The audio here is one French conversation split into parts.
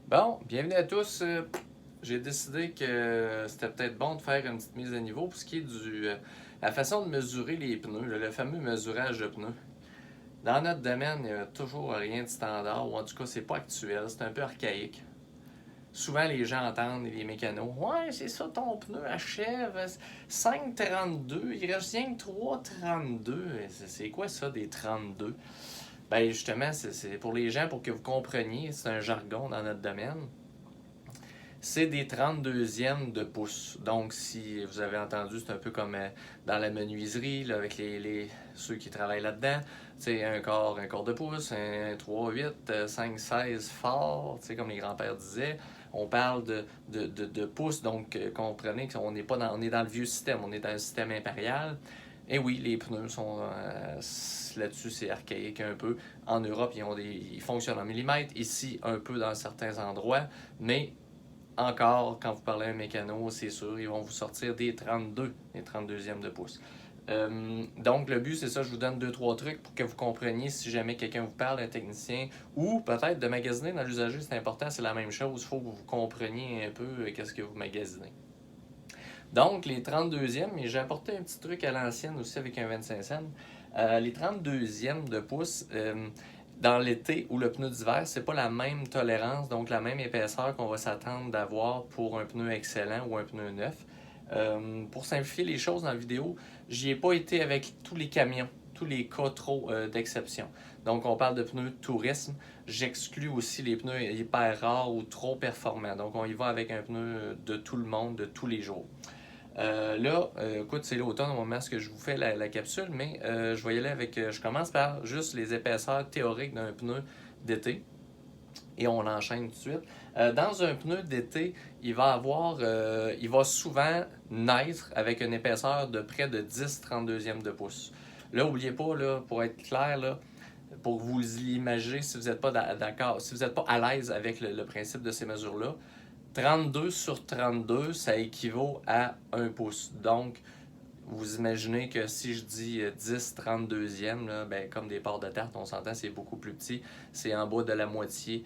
Bon, bienvenue à tous. J'ai décidé que c'était peut-être bon de faire une petite mise à niveau pour ce qui est la façon de mesurer les pneus, le fameux mesurage de pneus. Dans notre domaine, il n'y a toujours rien de standard, ou en tout cas, c'est pas actuel, c'est un peu archaïque. Souvent, les gens entendent, les mécanos, ouais, c'est ça, ton pneu achève 5,32, il reste rien que 3,32. C'est quoi ça, des 32? Ben, justement, c'est pour les gens, pour que vous compreniez, c'est un jargon dans notre domaine. C'est des 32e de pouce. Donc, si vous avez entendu, c'est un peu comme dans la menuiserie, là, avec ceux qui travaillent là-dedans. C'est un quart de pouce, un 3,8, 5,16 fort, comme les grands-pères disaient. On parle de pouces, donc comprenez qu'on n'est pas on est dans le vieux système, on est dans le système impérial. Et oui, les pneus sont là-dessus, c'est archaïque un peu. En Europe, ils fonctionnent en millimètres, ici un peu dans certains endroits, mais encore, quand vous parlez à un mécano, c'est sûr, ils vont vous sortir des 32, les 32e de pouce. Donc, le but, c'est ça, je vous donne deux, trois trucs pour que vous compreniez si jamais quelqu'un vous parle, un technicien, ou peut-être de magasiner dans l'usager, c'est important, c'est la même chose, il faut que vous compreniez un peu qu'est-ce que vous magasinez. Donc, les 32e, mais j'ai apporté un petit truc à l'ancienne aussi avec un 25 cents. Les 32e de pouce, dans l'été ou le pneu d'hiver, c'est pas la même tolérance, donc la même épaisseur qu'on va s'attendre d'avoir pour un pneu excellent ou un pneu neuf. Pour simplifier les choses dans la vidéo, j'y ai pas été avec tous les camions, tous les cas trop d'exception. Donc on parle de pneus tourisme. J'exclus aussi les pneus hyper rares ou trop performants. Donc on y va avec un pneu de tout le monde, de tous les jours. Écoute, c'est l'automne au moment où je vous fais la capsule, mais je vais y aller avec. Je commence par juste les épaisseurs théoriques d'un pneu d'été et on enchaîne tout de suite. Dans un pneu d'été, il va souvent naître avec une épaisseur de près de 10 32e de pouce. Là, n'oubliez pas, là, pour être clair, là, pour vous l'imager si vous n'êtes pas d'accord, si vous n'êtes pas à l'aise avec le principe de ces mesures-là, 32 sur 32, ça équivaut à 1 pouce. Donc, vous imaginez que si je dis 10 32e, là, ben, comme des parts de tarte, on s'entend, c'est beaucoup plus petit. C'est en bas de la moitié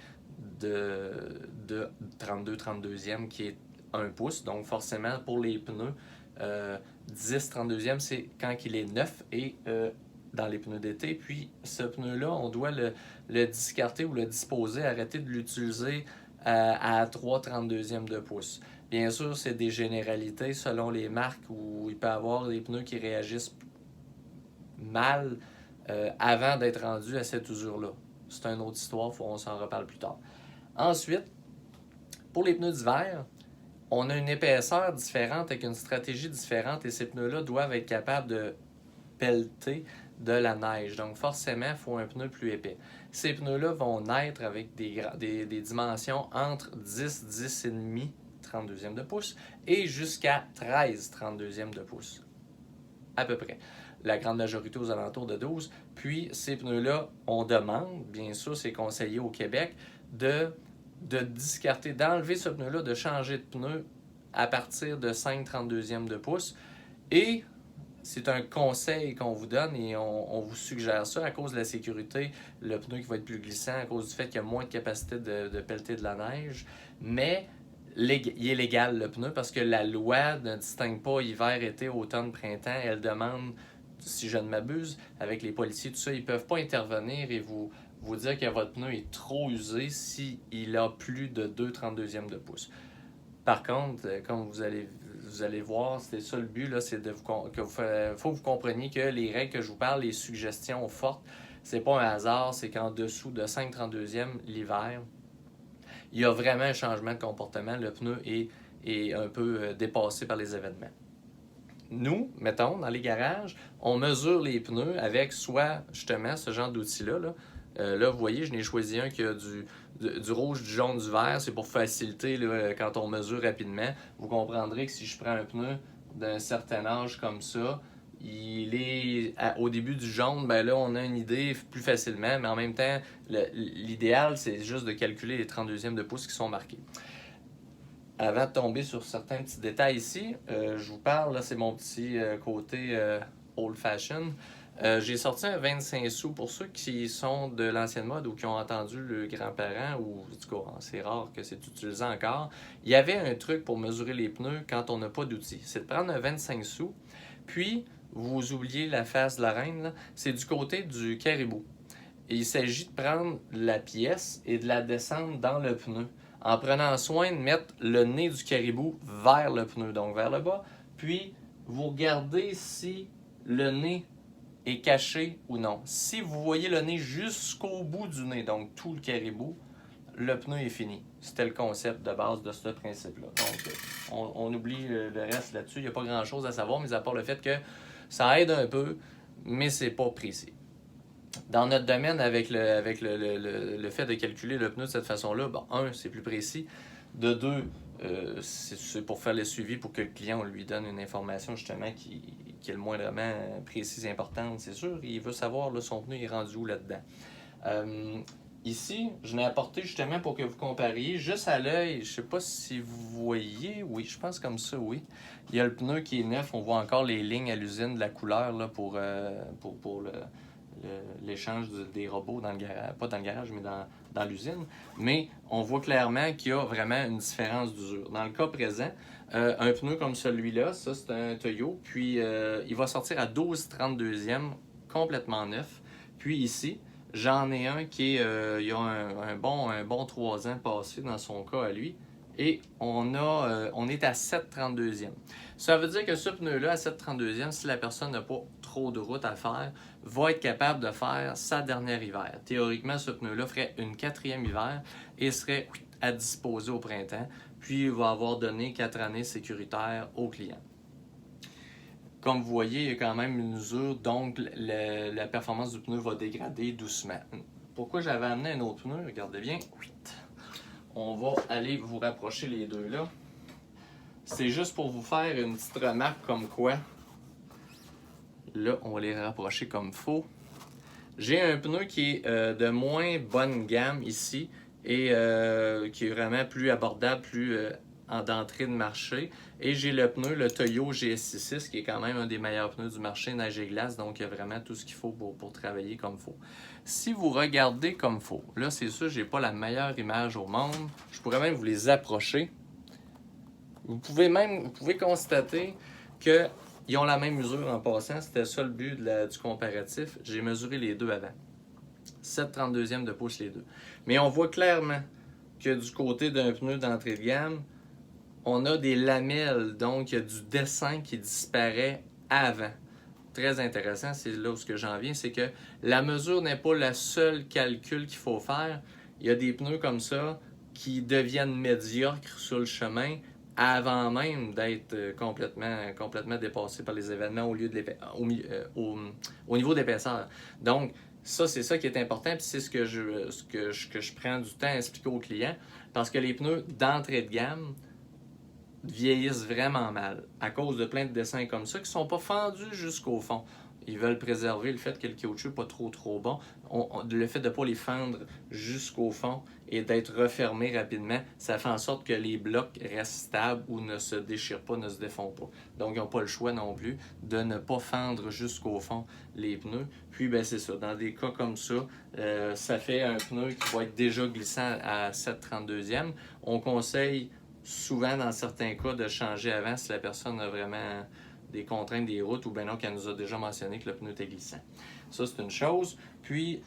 de 32 32e qui est 1 pouce. Donc, forcément, pour les pneus, 10 32e, c'est quand il est neuf et dans les pneus d'été. Puis, ce pneu-là, on doit le discarter ou le disposer, arrêter de l'utiliser à 3 32e de pouce. Bien sûr, c'est des généralités selon les marques où il peut y avoir des pneus qui réagissent mal avant d'être rendus à cette usure-là. C'est une autre histoire, on s'en reparle plus tard. Ensuite, pour les pneus d'hiver, on a une épaisseur différente avec une stratégie différente et ces pneus-là doivent être capables de pelleter de la neige. Donc forcément, il faut un pneu plus épais. Ces pneus-là vont naître avec des dimensions entre 10, 10,5 32e de pouce et jusqu'à 13 32e de pouce. À peu près. La grande majorité aux alentours de 12. Puis ces pneus-là, on demande, bien sûr, c'est conseillé au Québec, de discarter, d'enlever ce pneu-là, de changer de pneu à partir de 5 32e de pouce. Et c'est un conseil qu'on vous donne et on vous suggère ça à cause de la sécurité, le pneu qui va être plus glissant, à cause du fait qu'il y a moins de capacité de pelleter de la neige. Mais il est légal le pneu parce que la loi ne distingue pas hiver, été, automne, printemps. Elle demande, si je ne m'abuse, avec les policiers, tout ça, ils ne peuvent pas intervenir et vous dire que votre pneu est trop usé s'il a plus de 2 32e de pouce. Par contre, comme vous allez voir, c'est ça le but, là, c'est faut que vous compreniez que les règles que je vous parle, les suggestions fortes, c'est pas un hasard, c'est qu'en dessous de 5 32e l'hiver, il y a vraiment un changement de comportement. Le pneu est un peu dépassé par les événements. Nous, mettons, dans les garages, on mesure les pneus avec soit justement ce genre d'outil-là. Là, vous voyez, je n'ai choisi un qui a du rouge, du jaune, du vert. C'est pour faciliter là, quand on mesure rapidement. Vous comprendrez que si je prends un pneu d'un certain âge comme ça, il est au début du jaune, ben là, on a une idée plus facilement. Mais en même temps, l'idéal, c'est juste de calculer les 32e de pouce qui sont marqués. Avant de tomber sur certains petits détails ici, je vous parle, là, c'est mon petit côté old fashion. J'ai sorti un 25 sous pour ceux qui sont de l'ancienne mode ou qui ont entendu le grand-parent, ou en tout cas, c'est rare que c'est utilisé encore. Il y avait un truc pour mesurer les pneus quand on n'a pas d'outils. C'est de prendre un 25 sous, puis vous oubliez la face de la reine, là, c'est du côté du caribou. Et il s'agit de prendre la pièce et de la descendre dans le pneu, en prenant soin de mettre le nez du caribou vers le pneu, donc vers le bas, puis vous regardez si le nez est caché ou non. Si vous voyez le nez jusqu'au bout du nez, donc tout le caribou, le pneu est fini. C'était le concept de base de ce principe-là. Donc, on oublie le reste là-dessus. Il n'y a pas grand-chose à savoir, mais à part le fait que ça aide un peu, mais c'est pas précis. Dans notre domaine, avec le fait de calculer le pneu de cette façon-là, bon, un, c'est plus précis. De deux, c'est pour faire le suivi, pour que le client, on lui donne une information justement qui est le moindrement précise et importante, c'est sûr. Il veut savoir là, son pneu est rendu où là-dedans. Ici, je l'ai apporté justement pour que vous compariez, juste à l'œil. Je ne sais pas si vous voyez, oui, je pense comme ça, oui. Il y a le pneu qui est neuf, on voit encore les lignes à l'usine de la couleur là, pour l'échange des robots dans le garage, pas dans le garage, mais dans l'usine. Mais on voit clairement qu'il y a vraiment une différence d'usure. Dans le cas présent, un pneu comme celui-là, ça c'est un Toyo, puis il va sortir à 12,32e, complètement neuf. Puis ici, j'en ai un qui est, il y a un bon 3 ans passé dans son cas à lui, et on est à 7,32e. Ça veut dire que ce pneu-là, à 7,32e, si la personne n'a pas trop de route à faire, va être capable de faire sa dernière hiver. Théoriquement, ce pneu-là ferait une 4e hiver et serait à disposer au printemps, puis il va avoir donné 4 années sécuritaires au client. Comme vous voyez, il y a quand même une usure, donc la performance du pneu va dégrader doucement. Pourquoi j'avais amené un autre pneu? Regardez bien. On va aller vous rapprocher les deux là. C'est juste pour vous faire une petite remarque comme quoi. Là, on va les rapprocher comme il faut. J'ai un pneu qui est de moins bonne gamme ici et qui est vraiment plus abordable, plus d'entrée de marché. Et j'ai le pneu, le Toyo GS66, qui est quand même un des meilleurs pneus du marché neige et glace, donc il y a vraiment tout ce qu'il faut pour travailler comme il faut. Si vous regardez comme il faut, là c'est sûr, j'ai pas la meilleure image au monde. Je pourrais même vous les approcher. Vous pouvez constater qu'ils ont la même usure en passant. C'était ça le but du comparatif. J'ai mesuré les deux avant. 7,32e de pouce les deux. Mais on voit clairement que du côté d'un pneu d'entrée de gamme, on a des lamelles, donc il y a du dessin qui disparaît avant. Très intéressant, c'est là où j'en viens, c'est que la mesure n'est pas le seul calcul qu'il faut faire. Il y a des pneus comme ça qui deviennent médiocres sur le chemin avant même d'être complètement dépassés par les événements au niveau d'épaisseur. Donc, ça, c'est ça qui est important, puis c'est ce que je prends du temps à expliquer aux clients, parce que les pneus d'entrée de gamme vieillissent vraiment mal à cause de plein de dessins comme ça qui ne sont pas fendus jusqu'au fond. Ils veulent préserver le fait que le caoutchouc n'est pas trop bon. Le fait de ne pas les fendre jusqu'au fond et d'être refermé rapidement, ça fait en sorte que les blocs restent stables ou ne se déchirent pas, ne se défont pas. Donc, ils n'ont pas le choix non plus de ne pas fendre jusqu'au fond les pneus. Puis, ben, c'est ça. Dans des cas comme ça, ça fait un pneu qui va être déjà glissant à 7,32e. On conseille souvent, dans certains cas, de changer avant si la personne a vraiment des contraintes des routes ou bien non, qu'elle nous a déjà mentionné que le pneu était glissant. Ça, c'est une chose. Puis,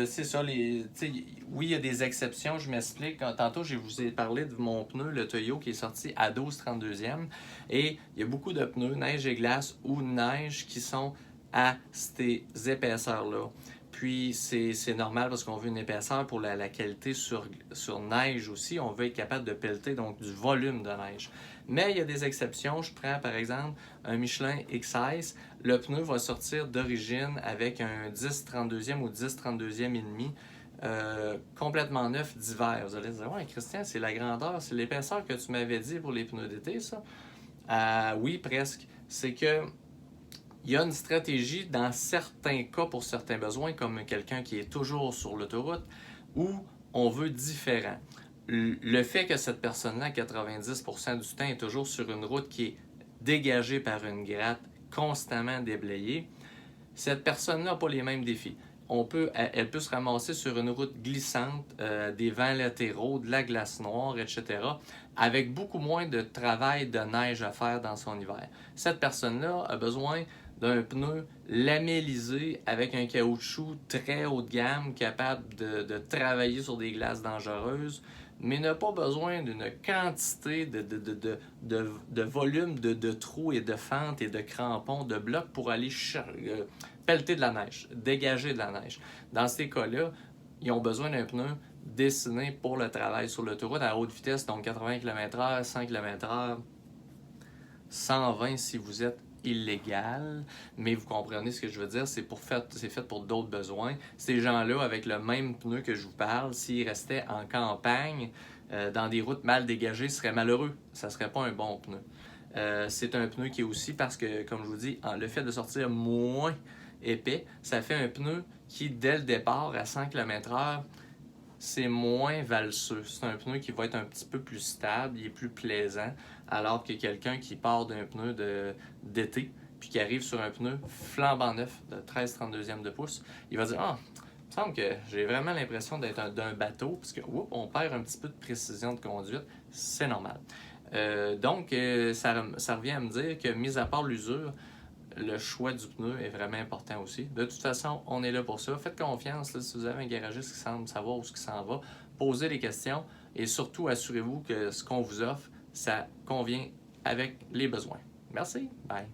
c'est ça. Oui, il y a des exceptions, je m'explique. Tantôt, je vous ai parlé de mon pneu, le Toyo, qui est sorti à 12,32e. Et il y a beaucoup de pneus, neige et glace ou neige, qui sont à ces épaisseurs-là. Puis, c'est normal parce qu'on veut une épaisseur pour la qualité sur neige aussi. On veut être capable de pelleter, donc du volume de neige. Mais il y a des exceptions. Je prends par exemple un Michelin XS. Le pneu va sortir d'origine avec un 10,32e ou 10,32e et demi complètement neuf d'hiver. Vous allez dire, ouais, Christian, c'est la grandeur, c'est l'épaisseur que tu m'avais dit pour les pneus d'été, ça? Oui, presque. C'est que il y a une stratégie dans certains cas pour certains besoins, comme quelqu'un qui est toujours sur l'autoroute, où on veut différent. Le fait que cette personne-là, 90% du temps, est toujours sur une route qui est dégagée par une gratte constamment déblayé, cette personne-là n'a pas les mêmes défis. Elle peut se ramasser sur une route glissante, des vents latéraux, de la glace noire, etc., avec beaucoup moins de travail de neige à faire dans son hiver. Cette personne-là a besoin d'un pneu lamellisé avec un caoutchouc très haut de gamme, capable de travailler sur des glaces dangereuses, mais n'a pas besoin d'une quantité de volume de trous et de fentes et de crampons, de blocs pour aller pelleter de la neige, dégager de la neige. Dans ces cas-là, ils ont besoin d'un pneu dessiné pour le travail sur l'autoroute à haute vitesse, donc 80 km/h, 100 km/h, 120 si vous êtes illégal, mais vous comprenez ce que je veux dire, c'est fait pour d'autres besoins. Ces gens-là, avec le même pneu que je vous parle, s'ils restaient en campagne, dans des routes mal dégagées, seraient malheureux. Ça ne serait pas un bon pneu. C'est un pneu qui est aussi, parce que, comme je vous dis, le fait de sortir moins épais, ça fait un pneu qui, dès le départ, à 100 km/h, c'est moins valseux. C'est un pneu qui va être un petit peu plus stable, il est plus plaisant, alors que quelqu'un qui part d'un pneu d'été, puis qui arrive sur un pneu flambant neuf de 13/32 de pouce, il va dire « Ah, il me semble que j'ai vraiment l'impression d'être d'un bateau, parce que on perd un petit peu de précision de conduite, c'est normal. » Donc, ça revient à me dire que, mis à part l'usure, le choix du pneu est vraiment important aussi. De toute façon, on est là pour ça. Faites confiance là, si vous avez un garagiste qui semble savoir où ce qui s'en va. Posez des questions et surtout, assurez-vous que ce qu'on vous offre, ça convient avec les besoins. Merci. Bye.